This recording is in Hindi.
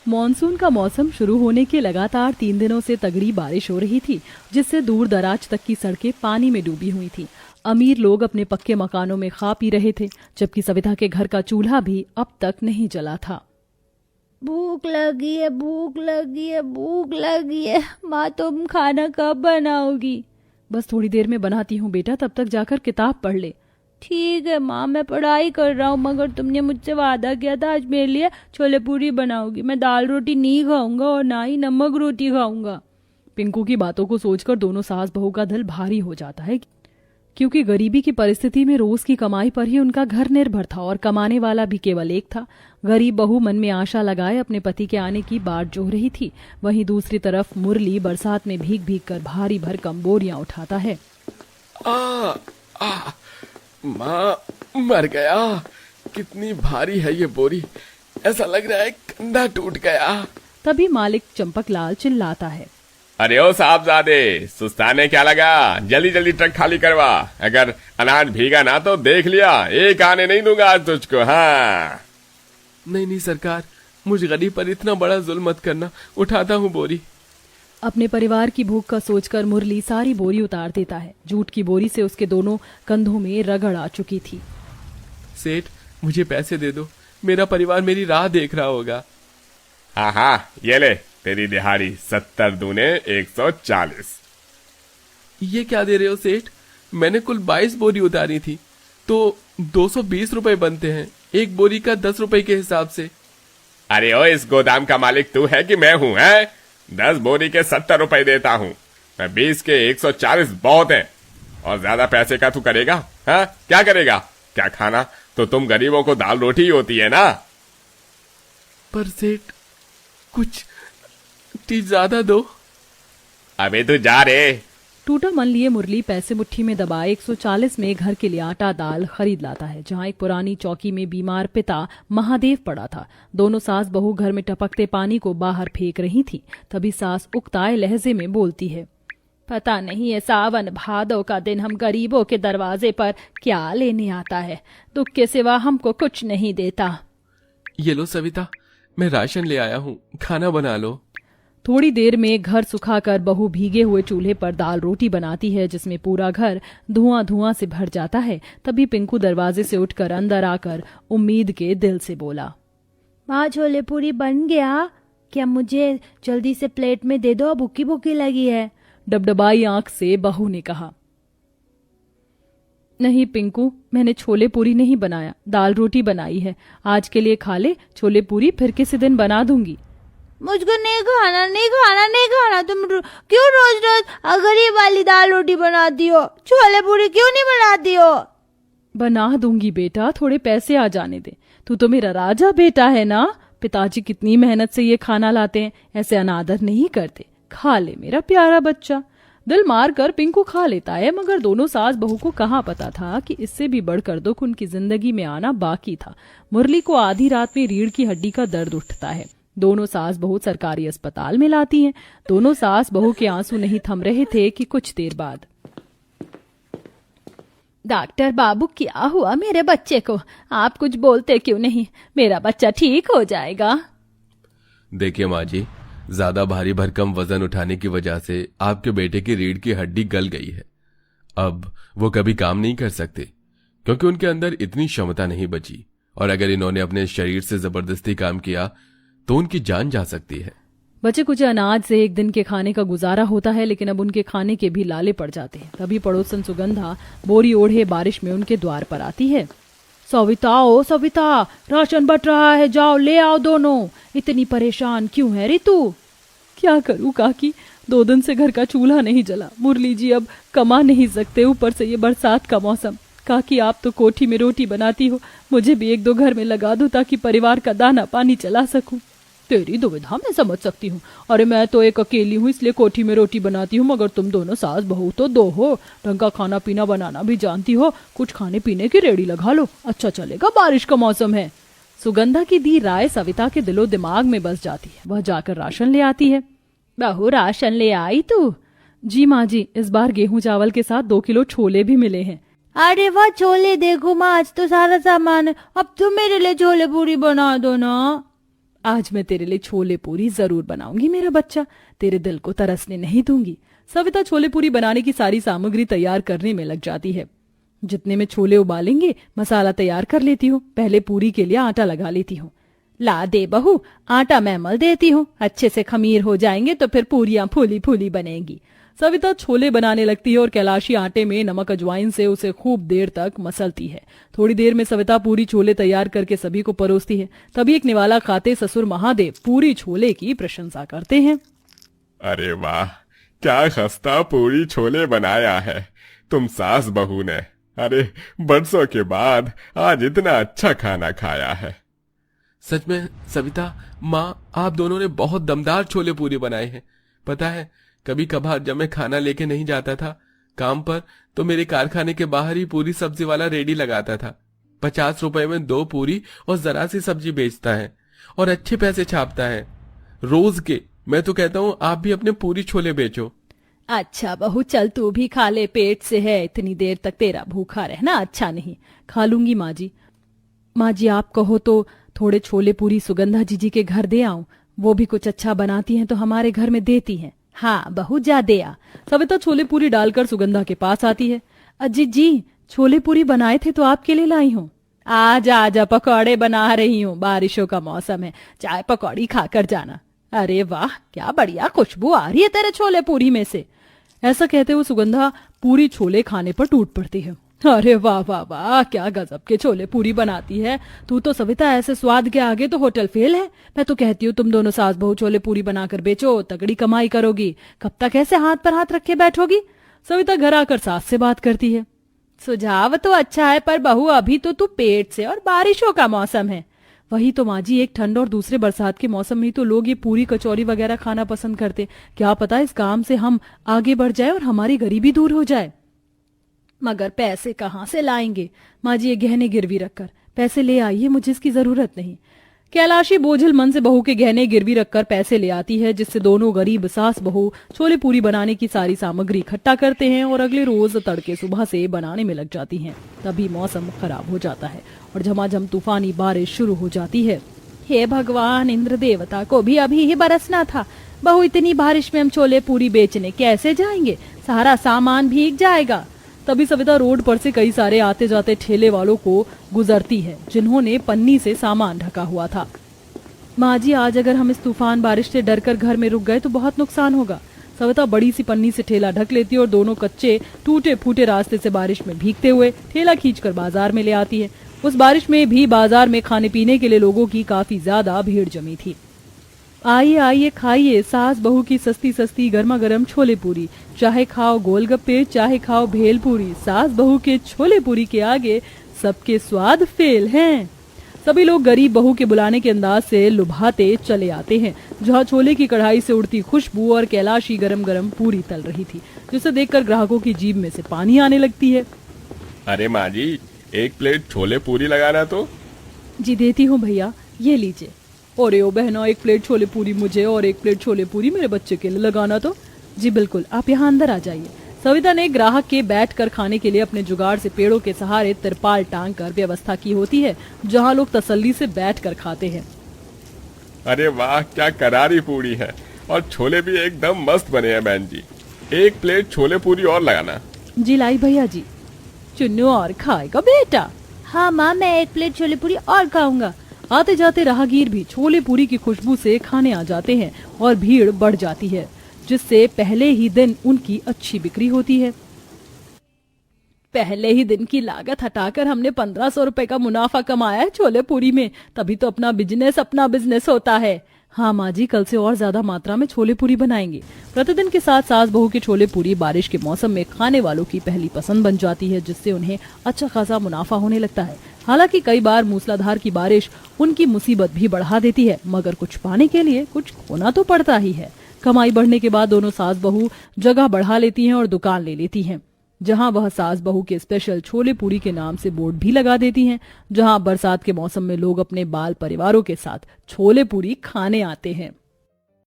मॉनसून का मौसम शुरू होने के लगातार 3 दिनों से तगड़ी बारिश हो रही थी, जिससे दूर दराज तक की सड़कें पानी में डूबी हुई थी। अमीर लोग अपने पक्के मकानों में खा पी रहे थे, जबकि सविता के घर का चूल्हा भी अब तक नहीं जला था। भूख लगी है, भूख लगी है, भूख लगी है। माँ तुम खाना कब बनाओगी? बस थोड़ी देर में बनाती हूँ बेटा, तब तक जाकर किताब पढ़ ले। ठीक है माँ, मैं पढ़ाई कर रहा हूँ, मगर तुमने मुझसे वादा किया था आज मेरे लिए छोले पूरी बनाओगी। मैं दाल रोटी नहीं खाऊंगा और ना ही नमक रोटी खाऊंगा। पिंकू की बातों को सोचकर दोनों सास बहू का दिल भारी हो जाता है, क्योंकि गरीबी की परिस्थिति में रोज की कमाई पर ही उनका घर निर्भर था और कमाने वाला भी केवल एक था। गरीब बहू मन में आशा लगाए अपने पति के आने की बाट जोह रही थी। वहीं दूसरी तरफ मुरली बरसात में भीग भीग कर भारी भरकम बोरियां उठाता है। माँ मर गया, कितनी भारी है ये बोरी, ऐसा लग रहा है कंधा टूट गया। तभी मालिक चंपक लाल चिल्लाता है, अरे ओ साहबजादे, सुस्ताने क्या लगा, जल्दी जल्दी ट्रक खाली करवा। अगर अनाज भीगा ना तो देख लिया, एक आने नहीं दूंगा आज तुझको। हाँ नहीं सरकार, मुझ गरीब पर इतना बड़ा जुल्म मत करना, उठाता हूँ बोरी। अपने परिवार की भूख का सोचकर मुरली सारी बोरी उतार देता है। जूट की बोरी से उसके दोनों कंधों में रगड़ आ चुकी थी। सेठ मुझे पैसे दे दो, मेरा परिवार मेरी राह देख रहा होगा। हाँ ये ले तेरी दिहाड़ी, 70 दूने 140। ये क्या दे रहे हो सेठ? मैंने कुल 22 बोरी उतारी थी, तो 220 रुपए बनते हैं, एक बोरी का 10 रुपए के हिसाब से। अरे ओ, इस गोदाम का मालिक तू है कि मैं हूँ? 10 बोरी के 70 रुपए देता हूँ मैं, 20 के 140 बहुत है। और ज्यादा पैसे का तू करेगा? हाँ क्या करेगा? क्या खाना तो तुम गरीबों को दाल रोटी ही होती है ना। पर सेठ कुछ ज्यादा दो। अबे तू जा रे। टूटा मन लिए मुरली पैसे मुट्ठी में दबाए 140 में घर के लिए आटा दाल खरीद लाता है, जहाँ एक पुरानी चौकी में बीमार पिता महादेव पड़ा था। दोनों सास बहू घर में टपकते पानी को बाहर फेंक रही थी। तभी सास उकताए लहजे में बोलती है, पता नहीं है सावन भादों का दिन हम गरीबों के दरवाजे पर क्या लेने आता है, दुख के सिवा हमको कुछ नहीं देता। ये लो सविता, मैं राशन ले आया हूँ, खाना बना लो। थोड़ी देर में घर सुखाकर बहू भीगे हुए चूल्हे पर दाल रोटी बनाती है, जिसमें पूरा घर धुआं धुआं से भर जाता है। तभी पिंकू दरवाजे से उठकर अंदर आकर उम्मीद के दिल से बोला, माँ छोले पूरी बन गया क्या? मुझे जल्दी से प्लेट में दे दो, भूखी भूखी लगी है। डबडबाई आंख से बहू ने कहा, नहीं पिंकू, मैंने छोले पूरी नहीं बनाया, दाल रोटी बनाई है। आज के लिए खा ले, छोले पूरी फिर किसी दिन बना दूंगी। मुझको नहीं खाना, नहीं खाना, नहीं खाना। तुम क्यों रोज रोज गरीब वाली दाल रोटी बनाती हो? छोले पूरी क्यों नहीं बनाती हो? बना दूंगी बेटा, थोड़े पैसे आ जाने दे। तू तो मेरा राजा बेटा है ना। पिताजी कितनी मेहनत से ये खाना लाते हैं, ऐसे अनादर नहीं करते। खा ले मेरा प्यारा बच्चा। दिल मार कर पिंकू खा लेता है, मगर दोनों सास बहू को कहाँ पता था कि इससे भी बढ़कर दुख उनकी जिंदगी में आना बाकी था। मुरली को आधी रात में रीढ़ की हड्डी का दर्द उठता है। दोनों सास बहू सरकारी अस्पताल में लाती हैं। दोनों सास बहू के आंसू नहीं थम रहे थे कि कुछ देर बाद, डॉक्टर बाबू क्या हुआ मेरे बच्चे को? आप कुछ बोलते क्यों नहीं? मेरा बच्चा ठीक हो जाएगा। देखिए माँ जी, ज्यादा भारी भरकम वजन उठाने की वजह से आपके बेटे की रीढ़ की हड्डी गल गई है। अब वो कभी काम नहीं कर सकते, क्योंकि उनके अंदर इतनी क्षमता नहीं बची, और अगर इन्होंने अपने शरीर से जबरदस्ती काम किया तो उनकी जान जा सकती है। बचे कुछ अनाज से एक दिन के खाने का गुजारा होता है, लेकिन अब उनके खाने के भी लाले पड़ जाते हैं। तभी पड़ोसन सुगंधा बोरी ओढ़े बारिश में उनके द्वार पर आती है। सविता, ओ सविता, राशन बट रहा है, जाओ ले आओ दोनों। इतनी परेशान क्यों है रितु? क्या करूं काकी, 2 दिन से घर का चूल्हा नहीं जला। मुरली जी अब कमा नहीं सकते, ऊपर से ये बरसात का मौसम। काकी आप तो कोठी में रोटी बनाती हो, मुझे भी 1-2 घर में लगा दो ताकि परिवार का दाना पानी चला सकूं। तेरी दुविधा मैं समझ सकती हूँ। अरे मैं तो एक अकेली हूँ, इसलिए कोठी में रोटी बनाती हूँ, मगर तुम दोनों सास बहू तो 2 हो, ढंग का खाना पीना बनाना भी जानती हो। कुछ खाने पीने की रेडी लगा लो, अच्छा चलेगा, बारिश का मौसम है। सुगंधा की दी राय सविता के दिलो दिमाग में बस जाती है। वह जाकर राशन ले आती है। बहू राशन ले आई तू? जी माँ जी, इस बार गेहूं चावल के साथ 2 किलो छोले भी मिले हैं। अरे वाह, छोले देखो माँ, आज तो सारा सामान है। अब तुम मेरे लिए छोले पूरी बना दो ना। आज मैं तेरे लिए छोले पूरी जरूर बनाऊंगी मेरा बच्चा, तेरे दिल को तरसने नहीं दूंगी। सविता छोले पूरी बनाने की सारी सामग्री तैयार करने में लग जाती है। जितने में छोले उबालेंगे मसाला तैयार कर लेती हूँ, पहले पूरी के लिए आटा लगा लेती हूँ। ला दे बहू, आटा मैं मल देती हूँ, अच्छे से खमीर हो जाएंगे तो फिर पूरियां फूली फूली बनेंगी। सविता छोले बनाने लगती है और कैलाशी आटे में नमक अजवाइन से उसे खूब देर तक मसलती है। थोड़ी देर में सविता पूरी छोले तैयार करके सभी को परोसती है। तभी एक निवाला खाते ससुर महादेव पूरी छोले की प्रशंसा करते हैं। अरे वाह, क्या खस्ता पूरी छोले बनाया है तुम सास बहू ने। अरे बरसों के बाद आज इतना अच्छा खाना खाया है। सच में सविता, माँ आप दोनों ने बहुत दमदार छोले पूरी बनाए हैं। पता है, कभी कभार जब मैं खाना लेके नहीं जाता था काम पर, तो मेरे कारखाने के बाहर ही पूरी सब्जी वाला रेडी लगाता था। 50 रुपए में 2 पूरी और जरा सी सब्जी बेचता है और अच्छे पैसे छापता है रोज के। मैं तो कहता हूँ आप भी अपने पूरी छोले बेचो। अच्छा बहू चल तू भी खा ले, पेट से है, इतनी देर तक तेरा भूखा रहना अच्छा नहीं। खा लूंगी माँ जी। माँ जी आप कहो तो थोड़े छोले पूरी सुगंधा जीजी के घर दे आऊं, वो भी कुछ अच्छा बनाती हैं तो हमारे घर में देती हैं। हाँ बहू जा दे आ। सविता छोले पूरी डालकर सुगंधा के पास आती है। अजीत जी छोले पूरी बनाए थे तो आपके लिए लाई हूँ। आजा आजा, पकौड़े बना रही हूँ, बारिशों का मौसम है, चाय पकौड़ी खाकर जाना। अरे वाह क्या बढ़िया खुशबू आ रही है तेरे छोले पूरी में से। ऐसा कहते हुए सुगंधा पूरी छोले खाने पर टूट पड़ती है। अरे वाह वाह वाह, क्या गजब के छोले पूरी बनाती है तू तो सविता, ऐसे स्वाद के आगे तो होटल फेल है। मैं तो कहती हूँ तुम दोनों सास बहू छोले पूरी बनाकर बेचो, तगड़ी कमाई करोगी। कब तक ऐसे हाथ पर हाथ रखे बैठोगी। सविता घर आकर सास से बात करती है। सुझाव तो अच्छा है पर बहू अभी तो तू पेट से, और बारिशों का मौसम है। वही तो माँ जी, एक ठंड और दूसरे बरसात के मौसम में ही तो लोग ये पूरी कचौरी वगैरह खाना पसंद करते। क्या पता इस काम से हम आगे बढ़ जाए और हमारी गरीबी दूर हो जाए। मगर पैसे कहाँ से लाएंगे। माँ जी ये गहने गिरवी रखकर पैसे ले आइए, मुझे इसकी जरूरत नहीं। कैलाशी बोझिल मन से बहू के गहने गिरवी रखकर पैसे ले आती है, जिससे दोनों गरीब सास बहू छोले पूरी बनाने की सारी सामग्री इकट्ठा करते हैं और अगले रोज तड़के सुबह से बनाने में लग जाती हैं। तभी मौसम खराब हो जाता है और झमाझम तूफानी बारिश शुरू हो जाती है। हे भगवान, इंद्र देवता को भी अभी ही बरसना था। बहू इतनी बारिश में हम छोले पूरी बेचने कैसे जाएंगे, सारा सामान भीग जाएगा। तभी सविता रोड पर से कई सारे आते जाते ठेले वालों को गुजरती है, जिन्होंने पन्नी से सामान ढका हुआ था। माँ जी आज अगर हम इस तूफान बारिश से डरकर घर में रुक गए तो बहुत नुकसान होगा। सविता बड़ी सी पन्नी से ठेला ढक लेती है और दोनों कच्चे टूटे फूटे रास्ते से बारिश में भीगते हुए ठेला खींचकर बाजार में ले आती है। उस बारिश में भी बाजार में खाने पीने के लिए लोगों की काफी ज्यादा भीड़ जमी थी। आइए आइए खाइए सास बहू की सस्ती सस्ती गर्मा गर्म छोले पूरी, चाहे खाओ गोलगप्पे चाहे खाओ भेलपूरी, सास बहू के छोले पूरी के आगे सबके स्वाद फेल हैं। सभी लोग गरीब बहू के बुलाने के अंदाज से लुभाते चले आते हैं, जहाँ छोले की कढ़ाई से उड़ती खुशबू और कैलाशी गरम गरम पूरी तल रही थी, जिसे देखकर ग्राहकों की जीभ में से पानी आने लगती है। अरे माँ जी, 1 प्लेट छोले पूरी लगाना तो। जी देती हूँ भैया, ये लीजिए। और ओ बहनों, 1 प्लेट छोले पूरी मुझे और 1 प्लेट छोले पूरी मेरे बच्चे के लिए लगाना तो। जी बिल्कुल, आप यहाँ अंदर आ जाइए। सविता ने ग्राहक के बैठकर खाने के लिए अपने जुगाड़ से पेड़ों के सहारे तिरपाल टांग कर व्यवस्था की होती है, जहाँ लोग तसल्ली से बैठकर खाते हैं। अरे वाह, क्या करारी पूरी है और छोले भी एकदम मस्त बने हैं बहन जी। 1 प्लेट छोले पूरी और लगाना। जी लाई भैया जी। चुन्नू और खाएगा बेटा। हाँ माँ, मैं 1 प्लेट छोले पूरी और खाऊंगा। आते जाते राहगीर भी छोले पूरी की खुशबू से खाने आ जाते हैं और भीड़ बढ़ जाती है, जिससे पहले ही दिन उनकी अच्छी बिक्री होती है। पहले ही दिन की लागत हटाकर हमने 1500 रुपए का मुनाफा कमाया है छोले पूरी में, तभी तो अपना बिजनेस होता है। हाँ माँ जी, कल से और ज्यादा मात्रा में छोले पूरी बनाएंगे। प्रतिदिन के साथ सास बहू के छोले पूरी बारिश के मौसम में खाने वालों की पहली पसंद बन जाती है, जिससे उन्हें अच्छा खासा मुनाफा होने लगता है। हालांकि कई बार मूसलाधार की बारिश उनकी मुसीबत भी बढ़ा देती है, मगर कुछ पाने के लिए कुछ खोना तो पड़ता ही है। कमाई बढ़ने के बाद दोनों सास बहू जगह बढ़ा लेती हैं और दुकान ले लेती हैं, जहां वह सास बहू के स्पेशल छोले पूरी के नाम से बोर्ड भी लगा देती हैं, जहां बरसात के मौसम में लोग अपने बाल परिवारों के साथ छोले पूरी खाने आते हैं।